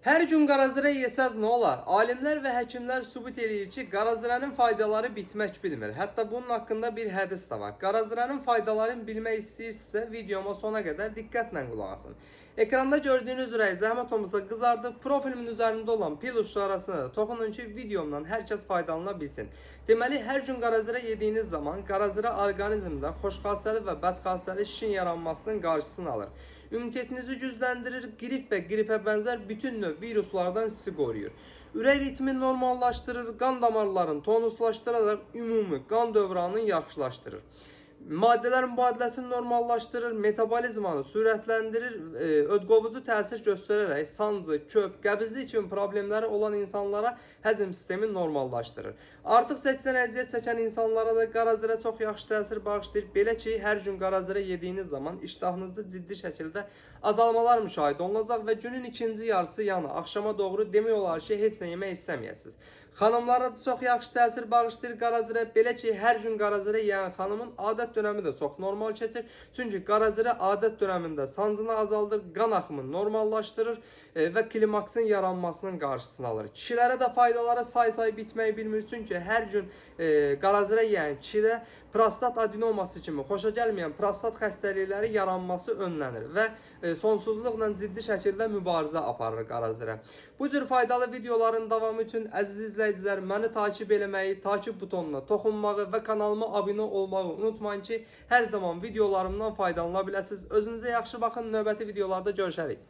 Hər gün qarazirə yesəz nə olar? Alimlər və həkimlər sübut edir ki, qarazirənin faydaları bitmək bilmir. Hətta bunun haqqında bir hədis də var. Qarazirənin faydalarını bilmək istəyirsinizsə, videoma sona qədər diqqətlə qulaq asın. Ekranda gördüyünüz üzrə zəhmət olmasa qızardıb profilimin üzərində olan pil uçları arasına da toxunun ki, videomdan hər kəs faydalana bilsin. Deməli, hər gün qarazirə yediyiniz zaman qarazirə orqanizmdə xoşxassəli və bədxassəli şişin yaranmasının qarşısını alır. İmmunitetinizi gücləndirir, qrip və qripə bənzər bütün növ viruslardan sizi qoruyur. Ürək ritmini normallaşdırır, qan damarlarını tonuslaşdıraraq ümumi qan dövranını yaxşılaşdırır. Maddələrin mübadiləsini normallaşdırır, metabolizmanı sürətləndirir, ödqovucu təsir göstərərək sancı, köp, qəbizlik kimi problemləri olan insanlara həzm sistemi normallaşdırır. Artıq çəkdən əziyyət çəkən insanlara da qarazirə çox yaxşı təsir bağışlayır. Belə ki, hər gün qarazirə yediyiniz zaman iştahınızda ciddi şəkildə azalmalar müşahidə olunacaq və günün ikinci yarısı yəni axşama doğru demək olar ki, heç nə yemək istəməyəsiniz. Xanımlara da çox yaxşı təsir bağışlayır qarazirə. Belə ki, hər gün qarazirə yeyən xanımın adət dönəmi də çox normal keçir. Çünki qarazirə adət dönəmində sancını azaldır, qan axımını normallaşdırır və klimaksın yaranmasının qarşısını alır. Kişilərə də faydaları say bitmək bilmir. Çünki hər gün qarazirə yeyən kişidə prostat adenoması kimi xoşa gəlməyən prostat xəstəlikləri yaranması önlənir və sonsuzluqla ciddi şəkildə mübarizə aparır qarazirə. Bu cür faydalı videoların davamı üçün əziz izləyicilər, məni takip eləməyi, takip butonuna toxunmağı və kanalıma abunə olmağı unutmayın ki, hər zaman videolarımdan faydalana biləsiniz. Özünüzə yaxşı baxın, növbəti videolarda görüşərik.